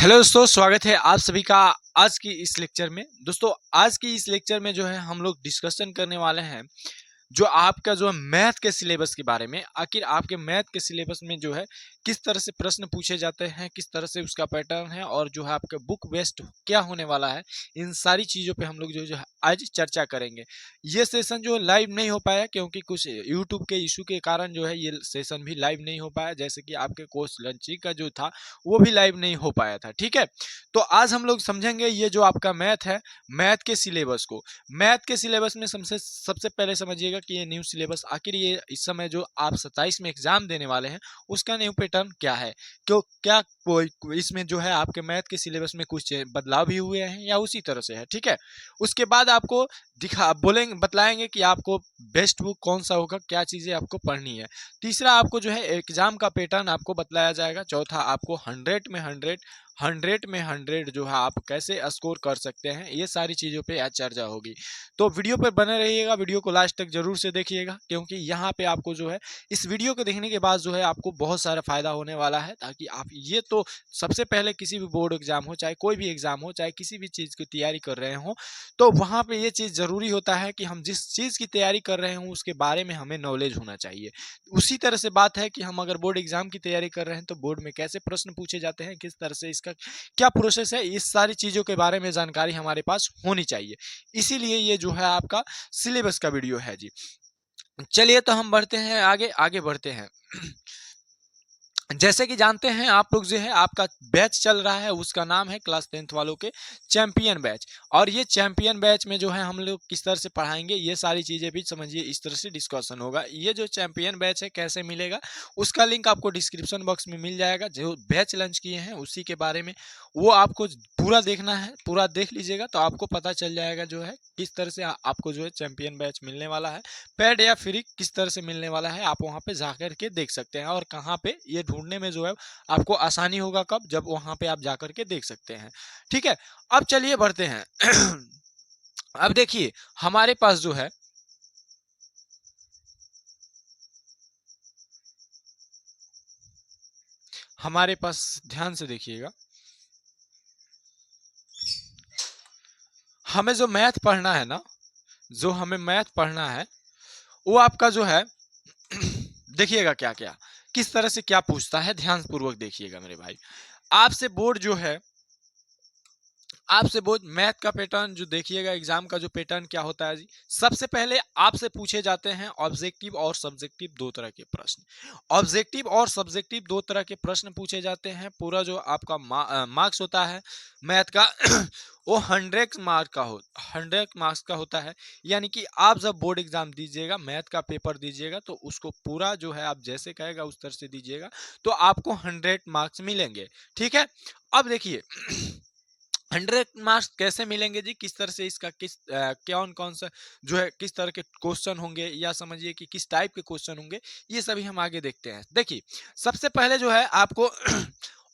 Hello दोस्तों, स्वागत है आप सभी का आज की इस लेक्चर में। दोस्तों, आज की इस लेक्चर में जो है हम लोग डिस्कशन करने वाले हैं जो आपका जो है मैथ के सिलेबस के बारे में। आखिर आपके मैथ के सिलेबस में जो है किस तरह से प्रश्न पूछे जाते हैं, किस तरह से उसका पैटर्न है और जो है आपका बुक बेस्ड क्या होने वाला है, इन सारी चीज़ों पे हम लोग जो है आज चर्चा करेंगे। ये सेशन जो लाइव नहीं हो पाया क्योंकि कुछ यूट्यूब के इशू के कारण जो है ये सेशन भी लाइव नहीं हो पाया, जैसे कि आपके कोर्स लंचिंग का जो था वो भी लाइव नहीं हो पाया था। ठीक है, तो आज हम लोग समझेंगे ये जो आपका मैथ है, मैथ के सिलेबस को। मैथ के सिलेबस में सबसे सबसे पहले समझिएगा कि ये न्यू सिलेबस, आखिर ये इस समय जो आप 27 में एग्जाम देने वाले हैं उसका न्यू पैटर्न क्या है, क्यों क्या कोई इसमें जो है आपके मैथ के सिलेबस में कुछ बदलाव भी हुए हैं या उसी तरह से है। ठीक है, उसके बाद आपको बोलेंगे, बतलाएंगे कि आपको बेस्ट बुक कौन सा होगा, क्या चीज़ें आपको पढ़नी है। तीसरा, आपको जो है एग्जाम का पैटर्न आपको बतलाया जाएगा। चौथा, आपको 100 जो है आप कैसे स्कोर कर सकते हैं, ये सारी चीज़ों पे आज चर्चा होगी। तो वीडियो पे बने रहिएगा, वीडियो को लास्ट तक जरूर से देखिएगा, क्योंकि यहाँ पे आपको जो है इस वीडियो को देखने के बाद जो है आपको बहुत सारा फायदा होने वाला है, ताकि आप ये तो सबसे पहले किसी भी बोर्ड एग्जाम हो, चाहे कोई भी एग्जाम हो, चाहे किसी भी चीज़ की तैयारी कर रहे हो, तो वहाँ पे ये चीज़ ज़रूरी होता है कि हम जिस चीज़ की तैयारी कर रहे हो उसके बारे में हमें नॉलेज होना चाहिए। उसी तरह से बात है कि हम अगर बोर्ड एग्जाम की तैयारी कर रहे हैं तो बोर्ड में कैसे प्रश्न पूछे जाते हैं, किस तरह से इसका क्या प्रोसेस है, इस सारी चीज़ों के बारे में जानकारी हमारे पास होनी चाहिए। इसीलिए ये जो है आपका सिलेबस का वीडियो है जी। चलिए, तो हम बढ़ते हैं आगे, आगे बढ़ते हैं। जैसे कि जानते हैं आप लोग, जो है आपका बैच चल रहा है उसका नाम है क्लास 10th वालों के चैंपियन बैच। और ये चैंपियन बैच में जो है हम लोग किस तरह से पढ़ाएंगे, ये सारी चीज़ें भी समझिए, इस तरह से डिस्कशन होगा। ये जो चैंपियन बैच है कैसे मिलेगा, उसका लिंक आपको डिस्क्रिप्शन बॉक्स में मिल जाएगा। जो बैच लॉन्च किए हैं उसी के बारे में वो आपको पूरा देखना है, पूरा देख लीजिएगा तो आपको पता चल जाएगा जो है किस तरह से आपको जो है चैंपियन बैच मिलने वाला है। पेड या फ्री किस तरह से मिलने वाला है, आप वहाँ पे जाकर के देख सकते हैं। और कहाँ पे ये ढूंढने में जो है आपको आसानी होगा, कब, जब वहाँ पे आप जाकर के देख सकते हैं। ठीक है, अब चलिए बढ़ते हैं। अब देखिए हमारे पास जो है, हमारे पास ध्यान से देखिएगा, हमें जो मैथ पढ़ना है ना, जो हमें मैथ पढ़ना है वो आपका जो है देखिएगा क्या क्या किस तरह से क्या पूछता है, ध्यान पूर्वक देखिएगा मेरे भाई। आपसे बोर्ड जो है, आपसे बहुत मैथ का पैटर्न जो देखिएगा, एग्जाम का जो पैटर्न क्या होता है जी। सबसे पहले आपसे पूछे जाते हैं ऑब्जेक्टिव और सब्जेक्टिव दो तरह के प्रश्न। ऑब्जेक्टिव और सब्जेक्टिव दो तरह के प्रश्न पूछे जाते हैं। पूरा जो आपका मार्क्स होता है मैथ का वो 100 मार्क्स का होता है। यानी कि आप जब बोर्ड एग्जाम दीजिएगा, मैथ का पेपर दीजिएगा, तो उसको पूरा जो है आप जैसे कहेगा उस तरह से दीजिएगा तो आपको 100 मार्क्स मिलेंगे। ठीक है, अब देखिए 100 मार्क्स कैसे मिलेंगे जी, किस तरह से इसका कौन कौन सा जो है किस तरह के क्वेश्चन होंगे, या समझिए कि किस टाइप के क्वेश्चन होंगे, ये सभी हम आगे देखते हैं। देखिए सबसे पहले जो है आपको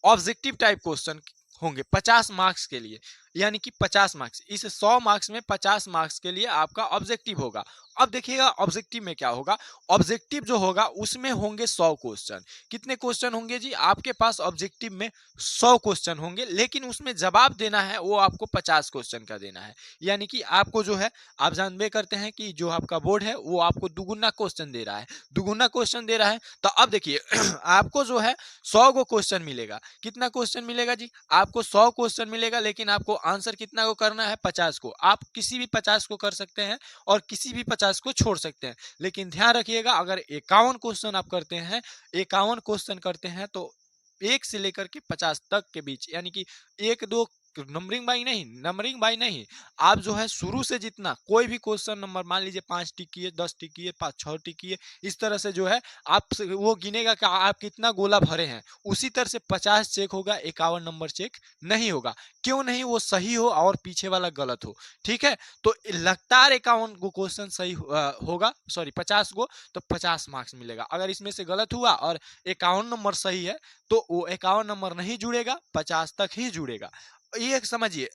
ऑब्जेक्टिव टाइप क्वेश्चन होंगे 50 मार्क्स के लिए। यानी कि 50 मार्क्स, इस 100 मार्क्स में 50 मार्क्स के लिए आपका ऑब्जेक्टिव होगा। अब देखिएगा ऑब्जेक्टिव में क्या होगा, ऑब्जेक्टिव जो होगा उसमें होंगे 100 क्वेश्चन। कितने क्वेश्चन होंगे जी, आपके पास ऑब्जेक्टिव में 100 क्वेश्चन होंगे, लेकिन उसमें जवाब देना है वो आपको 50 क्वेश्चन का देना है। यानी कि आपको जो है, आप जानबे करते हैं कि जो आपका बोर्ड है वो आपको दुगुना क्वेश्चन दे रहा है, दुगुना क्वेश्चन दे रहा है। तो अब देखिए आपको जो है 100 को क्वेश्चन मिलेगा। कितना क्वेश्चन मिलेगा जी, आपको 100 क्वेश्चन मिलेगा, लेकिन आपको आंसर कितना को करना है, 50 को। आप किसी भी 50 को कर सकते हैं और किसी भी 50 को छोड़ सकते हैं। लेकिन ध्यान रखिएगा, अगर 51 क्वेश्चन आप करते हैं, 51 क्वेश्चन करते हैं, तो 1 से लेकर के 50 तक के बीच, यानी कि 1 2 नंबरिंग बाई नहीं, आप जो है शुरू से जितना कोई भी क्वेश्चन नंबर, मान लीजिए 5 टिक किए, 10 टिक किए, 5 6 टिक किए, इस तरह से जो है आप वो गिनेगा कि आप कितना गोला भरे हैं। उसी तरह से 50 चेक होगा, 51 नंबर चेक नहीं होगा। क्यों नहीं, वो सही हो और पीछे वाला गलत हो। ठीक है, तो लगातार 51 गो क्वेश्चन सही होगा, सॉरी 50 गो, तो 50 मार्क्स मिलेगा। अगर इसमें से गलत हुआ और 51 नंबर सही है तो वो 51 नंबर नहीं जुड़ेगा, 50 तक ही जुड़ेगा। ये समझिए।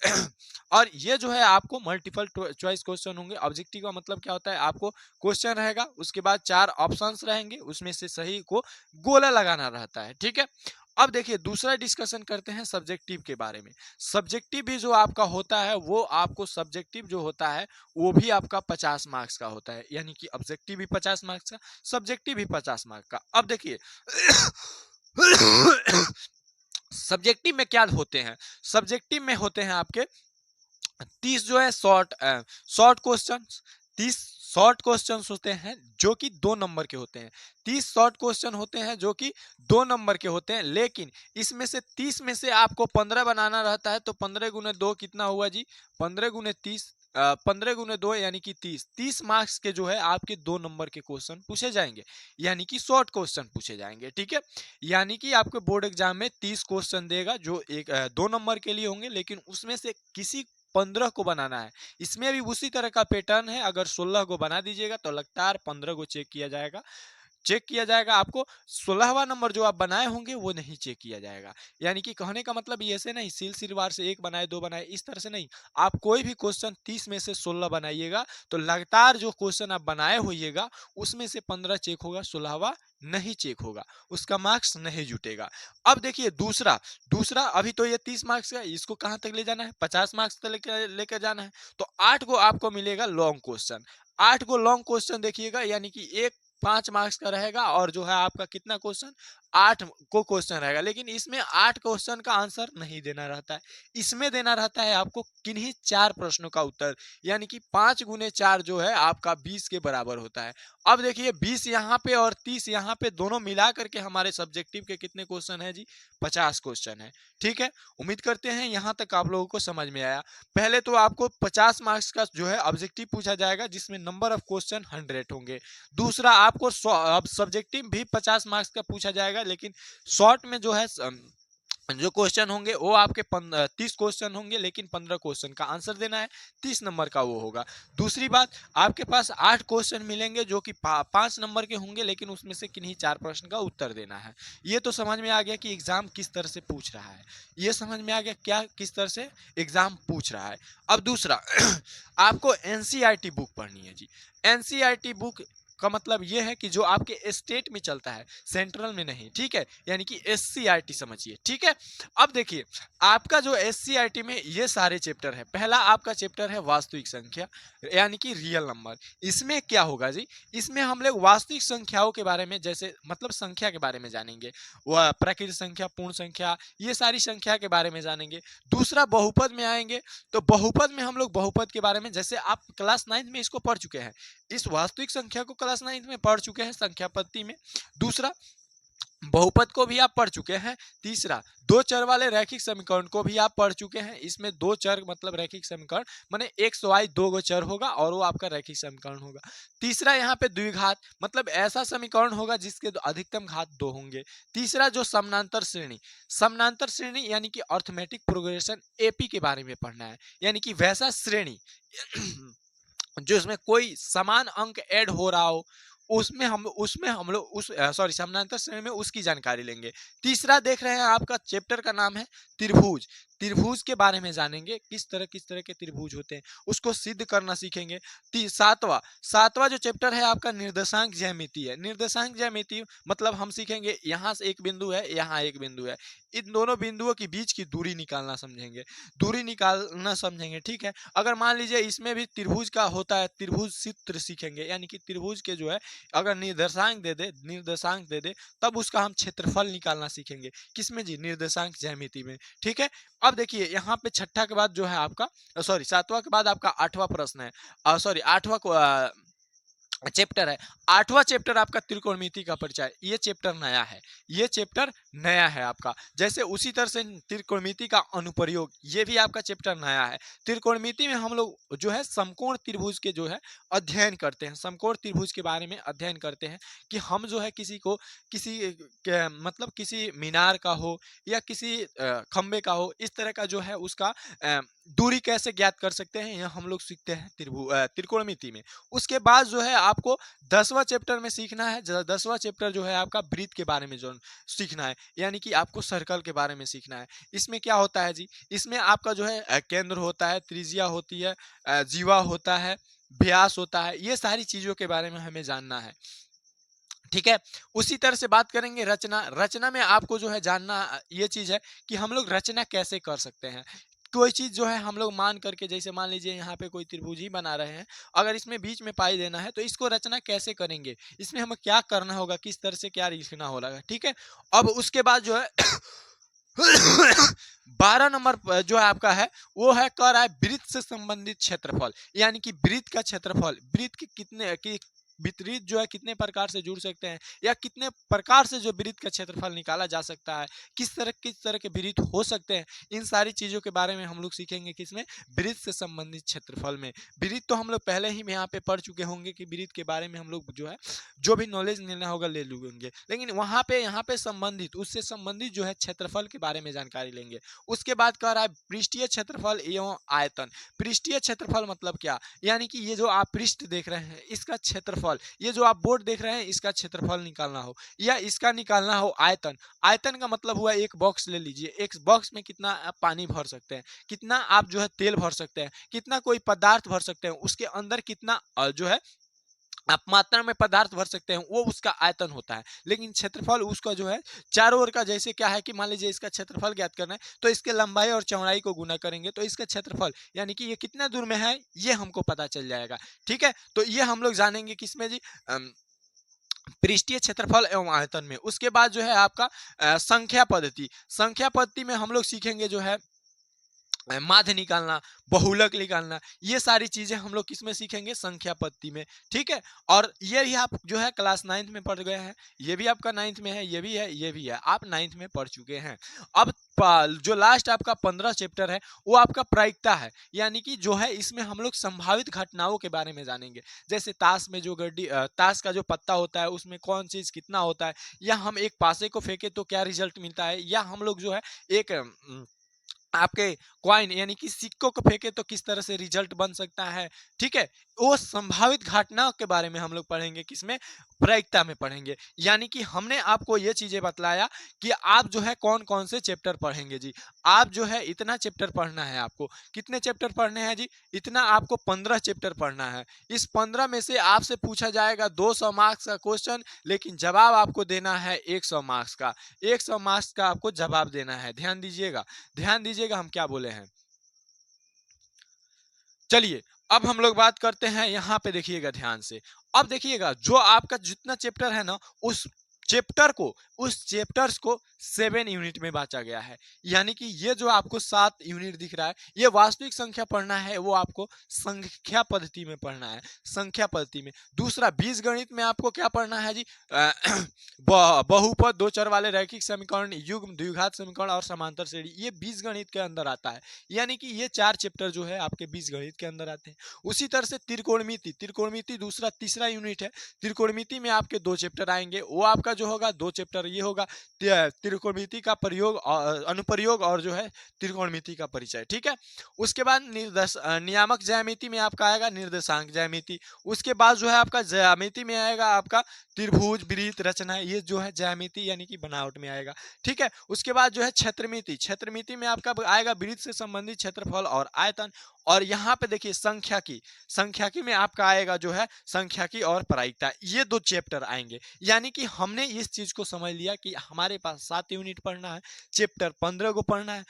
और ये जो है आपको मल्टीपल चॉइस क्वेश्चन होंगे। ऑब्जेक्टिव का मतलब क्या होता है, आपको क्वेश्चन रहेगा, उसके बाद 4 ऑप्शंस रहेंगे, उसमें से सही को गोला लगाना रहता है। ठीक है, अब देखिए दूसरा डिस्कशन करते हैं सब्जेक्टिव के बारे में। सब्जेक्टिव भी जो आपका होता है वो आपको सब्जेक्टिव जो होता है वो भी आपका 50 मार्क्स का होता है, यानी कि ऑब्जेक्टिव भी 50 मार्क्स का, सब्जेक्टिव भी 50 मार्क्स का। अब देखिए सब्जेक्टिव में क्या होते हैं, सब्जेक्टिव में होते हैं आपके 30 जो है शॉर्ट क्वेश्चन, 30 शॉर्ट क्वेश्चन होते हैं जो कि 2 नंबर के होते हैं। 30 शॉर्ट क्वेश्चन होते हैं जो कि 2 नंबर के होते हैं, लेकिन इसमें से 30 में से आपको 15 बनाना रहता है, तो 15 गुने 2 कितना हुआ जी, 15 गुने 30, 15 गुने 2 यानी कि 30, 30 मार्क्स के जो है आपके 2 नंबर के क्वेश्चन पूछे जाएंगे, यानी कि शॉर्ट क्वेश्चन पूछे जाएंगे। ठीक है, यानी कि आपके बोर्ड एग्जाम में 30 क्वेश्चन देगा जो 2 नंबर के लिए होंगे, लेकिन उसमें से किसी 15 को बनाना है। इसमें भी उसी तरह का पैटर्न है, अगर 16 को बना दीजिएगा तो लगातार 15 को चेक किया जाएगा। चेक किया जाएगा आपको, 16वां नंबर जो आप बनाए होंगे वो नहीं चेक किया जाएगा। यानी कि कहने का मतलब ये ऐसे नहीं सिलसिलेवार से 1 बनाए 2 बनाए इस तरह से नहीं, आप कोई भी क्वेश्चन 30 में से 16 बनाइएगा तो लगातार जो क्वेश्चन आप बनाए होइएगा उसमें से 15 चेक होगा, 16वां नहीं चेक होगा, उसका मार्क्स नहीं जुटेगा। अब देखिए दूसरा दूसरा अभी तो ये 30 मार्क्स का, इसको कहाँ तक ले जाना है, 50 मार्क्स तक लेकर जाना है। तो 8 को आपको मिलेगा लॉन्ग क्वेश्चन, 8 को लॉन्ग क्वेश्चन देखिएगा, यानी कि एक 5 मार्क्स का रहेगा और जो है आपका कितना क्वेश्चन, 8 को क्वेश्चन रहेगा, लेकिन इसमें 8 क्वेश्चन का आंसर नहीं देना रहता है। इसमें देना रहता है आपको किन्हीं 4 प्रश्नों का उत्तर, यानी कि 5 गुने 4 जो है आपका 20 के बराबर होता है। अब देखिए 20 यहाँ पे और 30 यहाँ पे दोनों मिला करके हमारे सब्जेक्टिव के कितने क्वेश्चन है जी, 50 क्वेश्चन है। ठीक है, उम्मीद करते हैं यहाँ तक आप लोगों को समझ में आया। पहले तो आपको 50 मार्क्स का जो है ऑब्जेक्टिव पूछा जाएगा जिसमें नंबर ऑफ क्वेश्चन 100 होंगे। दूसरा आपको अब सब्जेक्टिव भी 50 मार्क्स का पूछा जाएगा, लेकिन शॉर्ट में जो है जो क्वेश्चन होंगे वो आपके 30 क्वेश्चन होंगे, लेकिन 15 क्वेश्चन का आंसर देना है, 30 नंबर का वो होगा। दूसरी बात, आपके पास 8 क्वेश्चन मिलेंगे जो कि 5 नंबर के होंगे, लेकिन उसमें से किन्हीं 4 प्रश्न का उत्तर देना है। ये तो समझ में आ गया कि एग्जाम किस तरह से पूछ रहा है, ये समझ में आ गया क्या किस तरह से एग्जाम पूछ रहा है। अब दूसरा आपको एनसीईआरटी बुक पढ़नी है जी। एनसीईआरटी बुक का मतलब यह है कि जो आपके स्टेट में चलता है, सेंट्रल में नहीं। ठीक है, यानी कि एससीईआरटी समझिए। ठीक है, अब देखिए आपका जो एससीईआरटी में ये सारे चैप्टर है, पहला आपका चैप्टर है वास्तविक संख्या, यानी कि रियल नंबर। इसमें क्या होगा जी, इसमें हम लोग वास्तविक संख्याओं के बारे में, जैसे मतलब संख्या के बारे में जानेंगे, वह प्राकृतिक संख्या, पूर्ण संख्या, ये सारी संख्या के बारे में जानेंगे। दूसरा बहुपद में आएंगे, तो बहुपद में हम लोग बहुपद के बारे में, जैसे आप क्लास 9 में इसको पढ़ चुके हैं, इस वास्तविक संख्या को क्लास 9 में पढ़ चुके हैं संख्या पद्धति में। दूसरा बहुपद को भी आप पढ़ चुके हैं। तीसरा दो चर वाले रैखिक समीकरण को भी आप पढ़ चुके हैं, इसमें दो चर मतलब रैखिक समीकरण माने एक्स वाई 2 चर होगा और वो आपका रैखिक समीकरण होगा। तीसरा यहाँ पे द्विघात मतलब ऐसा समीकरण होगा जिसके अधिकतम घात 2 होंगे। तीसरा जो समानांतर श्रेणी, समानांतर श्रेणी यानी कि अर्थमेटिक प्रोग्रेशन एपी के बारे में पढ़ना है, यानी कि वैसा श्रेणी जो इसमें कोई समान अंक ऐड हो रहा हो, उसमें हम लोग उस सॉरी समानांतर श्रेणी में उसकी जानकारी लेंगे। तीसरा देख रहे हैं आपका चैप्टर का नाम है त्रिभुज, त्रिभुज के बारे में जानेंगे, किस तरह के त्रिभुज होते हैं उसको सिद्ध करना सीखेंगे। सातवां सातवां जो चैप्टर है आपका निर्देशांक ज्यामिति है। निर्देशांक ज्यामिति मतलब हम सीखेंगे यहाँ से एक बिंदु है, यहाँ एक बिंदु है, इन दोनों बिंदुओं के बीच की दूरी निकालना समझेंगे, दूरी निकालना समझेंगे। ठीक है, अगर मान लीजिए इसमें भी त्रिभुज का होता है, त्रिभुज सूत्र सीखेंगे, यानी कि त्रिभुज के जो है अगर निर्देशांक दे दे तब उसका हम क्षेत्रफल निकालना सीखेंगे, किसमें जी, निर्देशांक ज्यामिति में। ठीक है, अब देखिए यहाँ पे छठा के बाद जो है आपका सॉरी सातवां के बाद आपका 8वां प्रश्न है, सॉरी 8वां चैप्टर है। 8वां चैप्टर आपका त्रिकोणमिति का परिचय, ये चैप्टर नया है, ये चैप्टर नया है आपका। जैसे उसी तरह से त्रिकोणमिति का अनुप्रयोग, ये भी आपका चैप्टर नया है। त्रिकोणमिति में हम लोग जो है समकोण त्रिभुज के जो है अध्ययन करते हैं, समकोण त्रिभुज के बारे में अध्ययन करते हैं कि हम जो है मतलब किसी मीनार का हो या किसी खंबे का हो, इस तरह का जो है उसका दूरी कैसे ज्ञात कर सकते हैं, यह हम लोग सीखते हैं त्रिकोणमिति में। उसके बाद जो है आपको 10वां चैप्टर में सीखना है, 10वां चैप्टर जो है आपका वृत्त के बारे में जो सीखना है, यानी कि आपको सर्कल के बारे में सीखना है। इसमें क्या होता है जी, इसमें आपका जो है केंद्र होता है, त्रिज्या होती है, जीवा होता है, व्यास होता है, ये सारी चीजों के बारे में हमें जानना है। ठीक है। उसी तरह से बात करेंगे रचना। रचना में आपको जो है जानना ये चीज है कि हम लोग रचना कैसे कर सकते हैं। कोई चीज जो है हम लोग मान करके, जैसे मान लीजिए यहाँ पे कोई त्रिभुज ही बना रहे हैं, अगर इसमें बीच में पाई देना है तो इसको रचना कैसे करेंगे, इसमें हमें क्या करना होगा, किस तरह से क्या लिखना होगा। ठीक है। अब उसके बाद जो है 12 नंबर जो है आपका है वो है, कह रहा है वृत्त से संबंधित क्षेत्रफल, यानी कि वृत्त का क्षेत्रफल, वृत्त के कितने की विपरीत जो है कितने प्रकार से जुड़ सकते हैं, या कितने प्रकार से जो वृत्त का क्षेत्रफल निकाला जा सकता है, किस तरह के वृत्त हो सकते हैं, इन सारी चीजों के बारे में हम लोग सीखेंगे किसमें, वृत्त से संबंधित क्षेत्रफल में। वृत्त तो हम लोग पहले ही यहाँ पे पढ़ चुके होंगे कि वृत्त के बारे में हम लोग जो है जो भी नॉलेज लेना होगा ले लेंगे, लेकिन वहां पे यहाँ पे संबंधित, उससे संबंधित जो है क्षेत्रफल के बारे में जानकारी लेंगे। उसके बाद कह रहा है पृष्ठीय क्षेत्रफल एवं आयतन। पृष्ठीय क्षेत्रफल मतलब क्या, यानी कि ये जो आप पृष्ठ देख रहे हैं इसका क्षेत्रफल, ये जो आप बोर्ड देख रहे हैं इसका क्षेत्रफल निकालना हो, या इसका निकालना हो आयतन। आयतन का मतलब हुआ एक बॉक्स ले लीजिए, एक बॉक्स में कितना आप पानी भर सकते हैं, कितना आप जो है तेल भर सकते हैं, कितना कोई पदार्थ भर सकते हैं, उसके अंदर कितना जो है आप मात्रा में पदार्थ भर सकते हैं, वो उसका आयतन होता है। लेकिन क्षेत्रफल उसका जो है चारों ओर का, जैसे क्या है कि मान लीजिए इसका क्षेत्रफल ज्ञात करना है तो इसके लंबाई और चौड़ाई को गुना करेंगे तो इसका क्षेत्रफल यानी कि ये कितना दूर में है ये हमको पता चल जाएगा। ठीक है। तो ये हम लोग जानेंगे किसमें जी, पृष्ठीय क्षेत्रफल एवं आयतन में। उसके बाद जो है आपका संख्या पद्धति। संख्या पद्धति में हम लोग सीखेंगे जो है माध्य निकालना, बहुलक निकालना, ये सारी चीजें हम लोग किसमें सीखेंगे, संख्या पद्धति में। ठीक है। और ये भी आप जो है क्लास 9th में पढ़ गए हैं, ये भी आपका 9th में है, ये भी है, ये भी है, आप 9th में पढ़ चुके हैं। अब जो लास्ट आपका 15 चैप्टर है वो आपका प्रायिकता है, यानी कि जो है इसमें हम लोग संभावित घटनाओं के बारे में जानेंगे। जैसे ताश में जो गड्डी, ताश का जो पत्ता होता है उसमें कौन चीज कितना होता है, या हम एक पासे को फेंके तो क्या रिजल्ट मिलता है, या हम लोग जो है एक आपके कॉइन यानी कि सिक्कों को फेंके तो किस तरह से रिजल्ट बन सकता है। ठीक है। वो संभावित घटनाओं के बारे में हम लोग पढ़ेंगे किसमें, प्रायिकता में पढ़ेंगे। यानी कि हमने आपको ये चीजें बतलाया कि आप जो है कौन कौन से चैप्टर पढ़ेंगे जी। आप जो है इतना चैप्टर पढ़ना है आपको, कितने चैप्टर पढ़ने हैं जी, इतना आपको 15 चैप्टर पढ़ना है। इस 15 में से आपसे पूछा जाएगा 200 मार्क्स का क्वेश्चन, लेकिन जवाब आपको देना है 100 मार्क्स का। 100 मार्क्स का आपको जवाब देना है। ध्यान दीजिएगा, ध्यान दीजिएगा हम क्या बोले हैं। चलिए अब हम लोग बात करते हैं, यहाँ पे देखिएगा ध्यान से। अब देखिएगा जो आपका जितना चैप्टर है ना, उस चैप्टर को, उस चैप्टर्स को 7 यूनिट में बांटा गया है। यानी कि ये जो आपको 7 यूनिट दिख रहा है ये वास्तविक संख्या पढ़ना है, वो आपको संख्या पद्धति में पढ़ना है, संख्या पद्धति में। दूसरा बीज गणित में आपको क्या पढ़ना है जी, बहुपद, दो चर वाले रैखिक समीकरण, युग्म, द्विघात समीकरण और समांतर श्रेणी, ये बीज गणित के अंदर आता है। यानी कि ये 4 चैप्टर जो है आपके बीज गणित के अंदर आते हैं। उसी तरह से त्रिकोणमिति, त्रिकोणमिति दूसरा तीसरा यूनिट है। त्रिकोणमिति में आपके 2 चैप्टर आएंगे, वो आपका जो होगा 2 चैप्टर ये होगा त्रिकोणमिति का प्रयोग, अनुप्रयोग और जो है त्रिकोणमिति का परिचय। ठीक है। उसके बाद नियामक ज्यामिति में आपका आएगा निर्देशांक ज्यामिति। उसके बाद जो है आपका ज्यामिति में आएगा आपका त्रिभुज, वृत्त, रचना, ये जो है ज्यामिति यानी कि बनावट में आएगा। ठीक है। उसके बाद जो है क्षेत्रमिति, क्षेत्रमिति में आपका आएगा वृत्त से संबंधित क्षेत्रफल और आयतन। और यहाँ पे देखिए संख्याकी, संख्याकी में आपका आएगा जो है संख्याकी और प्रायिकता, ये 2 चैप्टर आएंगे। यानी कि हमने इस चीज को समझ लिया कि हमारे पास 7 यूनिट पढ़ना है, चैप्टर 15 को पढ़ना है,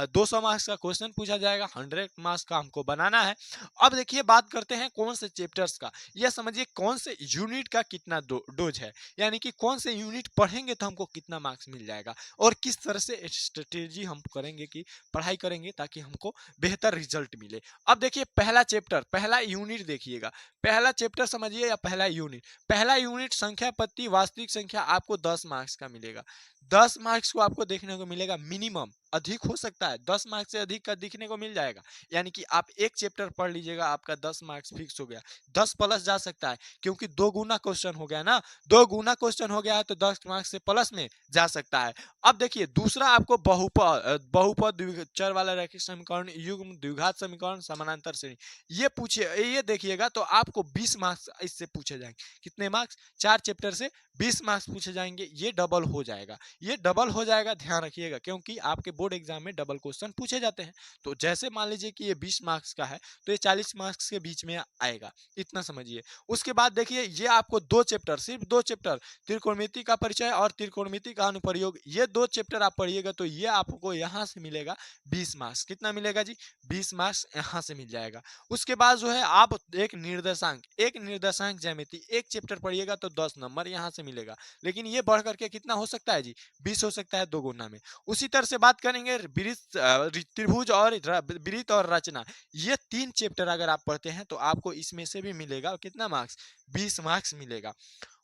200 मार्क्स का क्वेश्चन पूछा जाएगा, 100 मार्क्स का हमको बनाना है। अब देखिए बात करते हैं कौन से चैप्टर्स का, यह समझिए कौन से यूनिट का कितना डोज है, यानी कि कौन से यूनिट पढ़ेंगे तो हमको कितना मार्क्स मिल जाएगा, और किस तरह से स्ट्रेटेजी हम करेंगे कि पढ़ाई करेंगे ताकि हमको बेहतर रिजल्ट मिले। अब देखिए पहला चैप्टर, पहला यूनिट देखिएगा, पहला चैप्टर समझिए या पहला यूनिट, पहला यूनिट संख्या पद्धति वास्तविक संख्या, आपको 10 मार्क्स का मिलेगा। 10 मार्क्स को आपको देखने को मिलेगा, मिनिमम, अधिक हो सकता है, 10 मार्क्स से अधिक का दिखने को मिल जाएगा। यानी कि आप एक चैप्टर पढ़ लीजिएगा, आपका 10 मार्क्स फिक्स हो गया, 10 प्लस जा सकता है, क्योंकि 2 गुना क्वेश्चन हो गया ना, 2 गुना क्वेश्चन हो गया है तो 10 मार्क्स से प्लस में जा सकता है। अब देखिए दूसरा आपको बहुपद, चर वाला रैखिक समीकरण, युग्म, द्विघात समीकरण, समानांतर श्रेणी, ये पूछे, ये देखिएगा तो आपको 20 मार्क्स इससे पूछे जाएंगे। कितने मार्क्स, 4 चैप्टर से 20 मार्क्स पूछे जाएंगे, ये डबल हो जाएगा। ये डबल हो जाएगा, ध्यान रखिएगा, क्योंकि आपके बोर्ड एग्जाम में डबल क्वेश्चन पूछे जाते हैं। तो जैसे मान लीजिए कि ये 20 मार्क्स का है तो ये 40 मार्क्स के बीच में आएगा, इतना समझिए। उसके बाद देखिए ये आपको 2 चैप्टर, सिर्फ 2 चैप्टर, त्रिकोणमिति का परिचय और त्रिकोणमिति का अनुप्रयोग, ये 2 चैप्टर आप पढ़िएगा तो ये आपको यहाँ से मिलेगा 20 मार्क्स। कितना मिलेगा जी? 20 मार्क्स यहाँ से मिल जाएगा। उसके बाद जो है आप एक निर्देशांक ज्यामिति एक चैप्टर पढ़िएगा तो 10 नंबर यहाँ से मिलेगा, लेकिन ये बढ़ करके कितना हो सकता है जी? 20 हो सकता है, 2 गुना में। उसी तरह से बात करेंगे त्रिभुज और वृत्त और रचना, ये 3 चैप्टर अगर आप पढ़ते हैं तो आपको इसमें से भी मिलेगा कितना मार्क्स? 20 मार्क्स मिलेगा।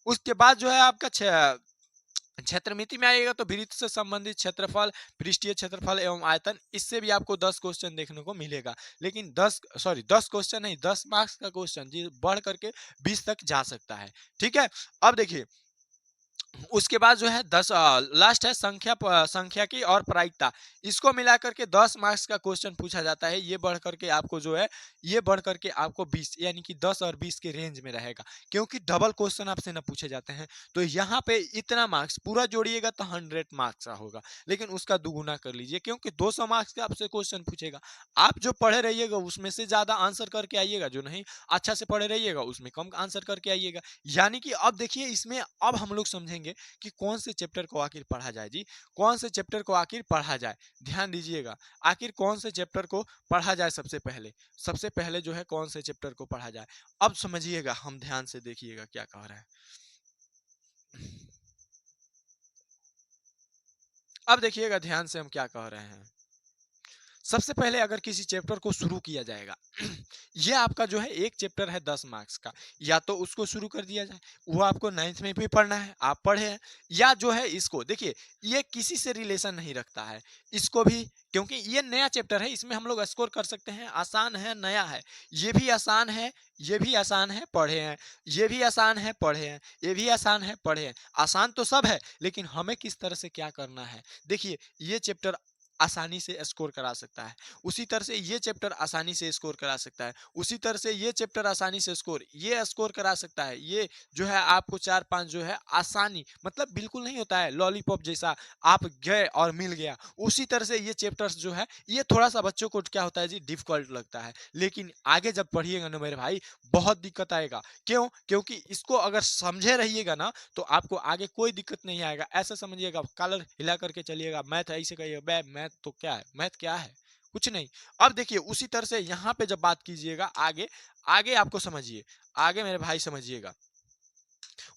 उसके बाद जो है आपका क्षेत्रमिति में आइएगा तो वृत्त से संबंधित क्षेत्रफल, पृष्ठीय क्षेत्रफल एवं आयतन, इससे भी आपको 10 क्वेश्चन देखने को मिलेगा। लेकिन 10 क्वेश्चन नहीं, 10 मार्क्स का क्वेश्चन जी बढ़ करके 20 तक जा सकता है। ठीक है, अब देखिए उसके बाद जो है लास्ट है संख्याकी और प्रायिकता, इसको मिलाकर के 10 मार्क्स का क्वेश्चन पूछा जाता है। ये बढ़ करके आपको जो है ये बढ़ करके आपको 20 यानी कि 10 और 20 के रेंज में रहेगा, क्योंकि डबल क्वेश्चन आपसे ना पूछे जाते हैं। तो यहाँ पे इतना मार्क्स पूरा जोड़िएगा तो 100 मार्क्स का होगा, लेकिन उसका दुगुना कर लीजिए, क्योंकि 200 मार्क्स का आपसे क्वेश्चन पूछेगा। आप जो पढ़े रहिएगा उसमें से ज्यादा आंसर करके आइएगा, जो नहीं अच्छा से पढ़े रहिएगा उसमें कम आंसर करके आइएगा। यानी कि अब देखिए इसमें अब हम लोग समझेंगे कि कौन से चैप्टर को आखिर पढ़ा जाए जी, कौन से चैप्टर को आखिर पढ़ा जाए। ध्यान दीजिएगा, आखिर कौन से चैप्टर को पढ़ा जाए सबसे पहले जो है कौन से चैप्टर को पढ़ा जाए। अब समझिएगा, हम ध्यान से देखिएगा क्या कह रहे हैं। अब देखिएगा ध्यान से हम क्या कह रहे हैं। सबसे पहले अगर किसी चैप्टर को शुरू किया जाएगा ये आपका जो है एक चैप्टर है 10 मार्क्स का, या तो उसको शुरू कर दिया जाए, वो आपको 9th में भी पढ़ना है, आप पढ़े हैं, या जो है इसको देखिए ये किसी से रिलेशन नहीं रखता है, इसको भी, क्योंकि ये नया चैप्टर है, इसमें हम लोग स्कोर कर सकते हैं, आसान है, नया है, ये भी आसान है, ये भी आसान है, पढ़े हैं, ये भी आसान है, पढ़े हैं, ये भी आसान है, पढ़े हैं। आसान तो सब है, लेकिन हमें किस तरह से क्या करना है। देखिए ये चैप्टर आसानी से स्कोर करा सकता है, उसी तरह से ये चैप्टर आसानी से स्कोर करा सकता है, उसी तरह से ये चैप्टर आसानी से ये स्कोर करा सकता है। ये जो है आपको 4-5 जो है आसानी, मतलब बिल्कुल नहीं होता है लॉलीपॉप जैसा आप गए और मिल गया, उसी तरह से ये चैप्टर्स जो है ये थोड़ा सा बच्चों को क्या होता है जी, डिफिकल्ट लगता है, लेकिन आगे जब पढ़िएगा ना मेरे भाई बहुत दिक्कत आएगा। क्यों? क्योंकि इसको अगर समझे रहिएगा ना तो आपको आगे कोई दिक्कत नहीं आएगा। ऐसा समझिएगा, कलर हिला करके चलिएगा, मैथ ऐसे कहिएगा, बे मैथ तो क्या है, मैथ क्या है, कुछ नहीं। अब देखिए उसी तरह से यहाँ पे जब बात कीजिएगा आगे, आगे आपको समझिए, आगे मेरे भाई समझिएगा,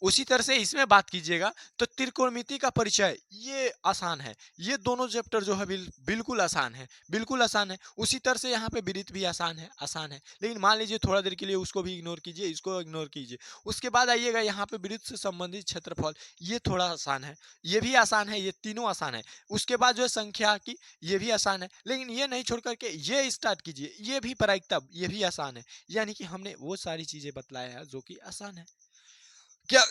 उसी तरह से इसमें बात कीजिएगा तो त्रिकोणमिति का परिचय ये आसान है, ये दोनों चैप्टर जो है बिल्कुल आसान है, बिल्कुल आसान है। उसी तरह से यहाँ पे वृत्त भी आसान है, आसान है, लेकिन मान लीजिए थोड़ा देर के लिए उसको भी इग्नोर कीजिए, इसको इग्नोर कीजिए। उसके बाद आइएगा यहाँ पे वृत्त से संबंधित क्षेत्रफल, ये थोड़ा आसान है, ये भी आसान है, ये तीनों आसान है। उसके बाद जो है संख्या की, ये भी आसान है, लेकिन ये नहीं छोड़ करके ये स्टार्ट कीजिए, ये भी प्रायिकता, ये भी आसान है। यानी कि हमने वो सारी चीजें बतलाया है जो कि आसान है। क्या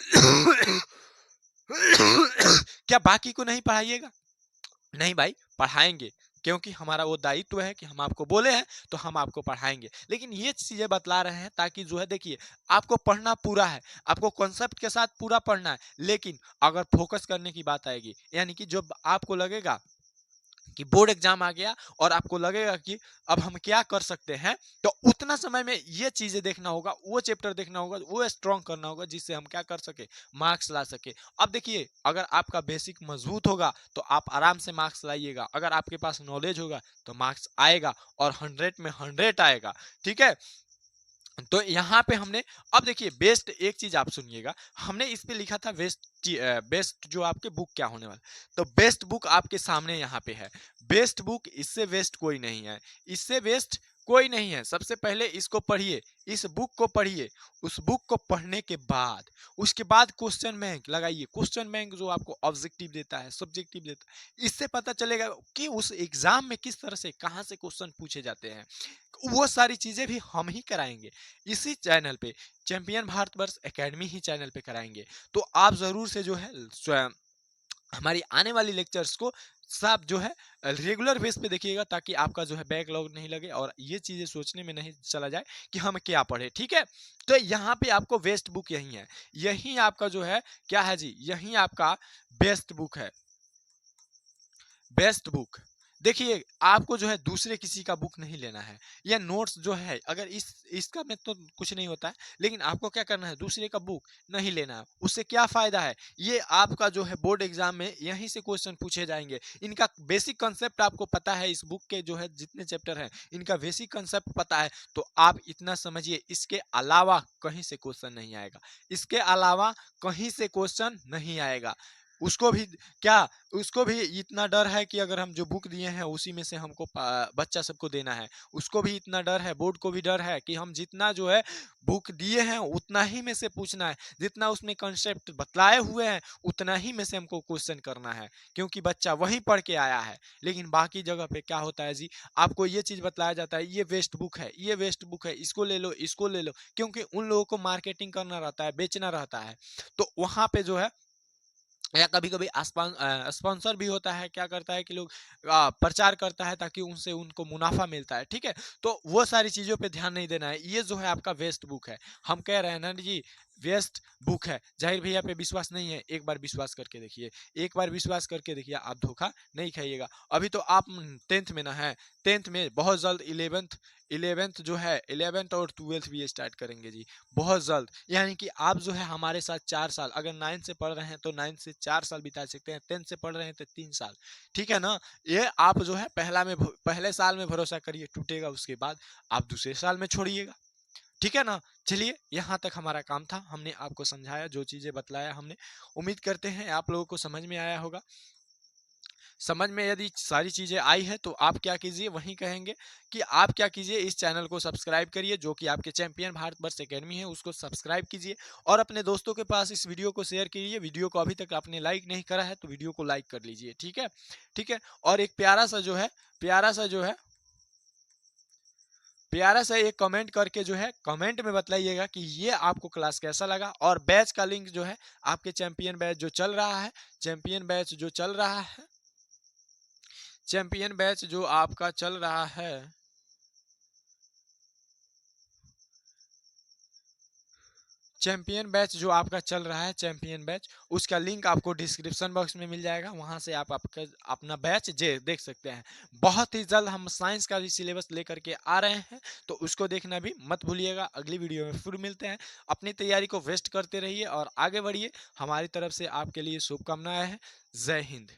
क्या बाकी को नहीं पढ़ाइएगा? नहीं भाई, पढ़ाएंगे, क्योंकि हमारा वो दायित्व है कि हम आपको बोले हैं तो हम आपको पढ़ाएंगे, लेकिन ये चीजें बतला रहे हैं ताकि जो है देखिए आपको पढ़ना पूरा है, आपको कॉन्सेप्ट के साथ पूरा पढ़ना है, लेकिन अगर फोकस करने की बात आएगी, यानी कि जब आपको लगेगा कि बोर्ड एग्जाम आ गया और आपको लगेगा कि अब हम क्या कर सकते हैं, तो उतना समय में ये चीजें देखना होगा, वो चैप्टर देखना होगा, वो स्ट्रॉन्ग करना होगा, जिससे हम क्या कर सके, मार्क्स ला सके। अब देखिए अगर आपका बेसिक मजबूत होगा तो आप आराम से मार्क्स लाइएगा, अगर आपके पास नॉलेज होगा तो मार्क्स आएगा और 100 में 100 आएगा। ठीक है, तो यहाँ पे हमने, अब देखिए बेस्ट एक चीज आप सुनिएगा, हमने इस पे लिखा था बेस्ट जो आपके बुक क्या होने वाला, तो बेस्ट बुक आपके सामने यहाँ पे है, बेस्ट बुक, इससे बेस्ट कोई नहीं है, इससे बेस्ट कोई नहीं है। सबसे पहले इसको पढ़िए, इस बुक को पढ़िए, उस बुक को पढ़ने के बाद उसके बाद क्वेश्चन बैंक लगाइए, क्वेश्चन बैंक जो आपको ऑब्जेक्टिव देता है, सब्जेक्टिव देता है, इससे पता चलेगा कि उस एग्जाम में किस तरह से कहाँ से क्वेश्चन पूछे जाते हैं। वो सारी चीजें भी हम ही कराएंगे इसी चैनल पे, चैंपियन भारतवर्ष एकेडमी ही चैनल पे कराएंगे। तो आप जरूर से जो है स्वयं हमारी आने वाली लेक्चर्स को सब जो है रेगुलर बेस पे देखिएगा, ताकि आपका जो है बैकलॉग नहीं लगे और ये चीजें सोचने में नहीं चला जाए कि हम क्या पढ़े। ठीक है, तो यहाँ पे आपको बेस्ट बुक यही है, यही आपका जो है क्या है जी, यही आपका बेस्ट बुक है। बेस्ट बुक, देखिए आपको जो है दूसरे किसी का बुक नहीं लेना है, या नोट्स जो है अगर इसका में तो कुछ नहीं होता है, लेकिन आपको क्या करना है, दूसरे का बुक नहीं लेना है। उससे क्या फायदा है, ये आपका जो है बोर्ड एग्जाम में यहीं से क्वेश्चन पूछे जाएंगे। इनका बेसिक कंसेप्ट आपको पता है, इस बुक के जो है जितने चैप्टर हैं इनका बेसिक कंसेप्ट पता है, तो आप इतना समझिए, इसके अलावा कहीं से क्वेश्चन नहीं आएगा, इसके अलावा कहीं से क्वेश्चन नहीं आएगा। उसको भी क्या, उसको भी इतना डर है कि अगर हम जो बुक दिए हैं उसी में से हमको बच्चा सबको देना है, उसको भी इतना डर है, बोर्ड को भी डर है कि हम जितना जो है बुक दिए हैं उतना ही में से पूछना है, जितना उसमें कंसेप्ट बतलाए हुए हैं उतना ही में से हमको क्वेश्चन करना है, क्योंकि बच्चा वहीं पढ़ के आया है। लेकिन बाकी जगह पे क्या होता है जी, आपको ये चीज बतलाया जाता है, ये वेस्ट बुक है, ये वेस्ट बुक है, इसको ले लो, इसको ले लो, क्योंकि उन लोगों को मार्केटिंग करना रहता है, बेचना रहता है। तो वहां पे जो है, या कभी कभी स्पॉन्सर भी होता है, क्या करता है कि लोग प्रचार करता है ताकि उनसे उनको मुनाफा मिलता है, ठीक है। तो वो सारी चीजों पे ध्यान नहीं देना है, ये जो है आपका वेस्ट बुक है। हम कह रहे हैं ना जी, वेस्ट बुक है। जाहिर भैया पे विश्वास नहीं है, एक बार विश्वास करके देखिए, एक बार विश्वास करके देखिए, आप धोखा नहीं खाइएगा। अभी तो आप 10th में ना है, 10th में बहुत जल्द 11th जो है, 11th और 12th भी स्टार्ट करेंगे जी, बहुत जल्द। यानी कि आप जो है हमारे साथ 4 साल, अगर 9 से पढ़ रहे हैं तो 9 से 4 साल बिता सकते हैं, 10 से पढ़ रहे हैं तो 3 साल, ठीक है ना। ये आप जो है पहले साल में भरोसा करिए, टूटेगा उसके बाद आप दूसरे साल में छोड़िएगा, ठीक है ना। चलिए, यहाँ तक हमारा काम था, हमने आपको समझाया, जो चीजें बतलाया हमने, उम्मीद करते हैं आप लोगों को समझ में आया होगा। समझ में यदि सारी चीज़ें आई है तो आप क्या कीजिए, वहीं कहेंगे कि आप क्या कीजिए, इस चैनल को सब्सक्राइब करिए, जो कि आपके चैंपियन भारतवर्ष एकेडमी है उसको सब्सक्राइब कीजिए, और अपने दोस्तों के पास इस वीडियो को शेयर कीजिए। वीडियो को अभी तक आपने लाइक नहीं करा है तो वीडियो को लाइक कर लीजिए, ठीक है, ठीक है। और एक प्यारा सा जो है प्यारा सा एक कमेंट करके जो है कमेंट में बतलाइएगा कि ये आपको क्लास कैसा लगा, और बैच का लिंक जो है, आपके चैंपियन बैच जो चल रहा है, चैंपियन बैच जो चल रहा है, चैंपियन बैच जो आपका चल रहा है, चैंपियन बैच जो आपका चल रहा है, चैंपियन बैच, उसका लिंक आपको डिस्क्रिप्शन बॉक्स में मिल जाएगा, वहां से आप आपका अपना बैच जे देख सकते हैं। बहुत ही जल्द हम साइंस का भी सिलेबस लेकर के आ रहे हैं, तो उसको देखना भी मत भूलिएगा। अगली वीडियो में फिर मिलते हैं, अपनी तैयारी को वेस्ट करते रहिए और आगे बढ़िए। हमारी तरफ से आपके लिए शुभकामनाएं हैं। जय हिंद।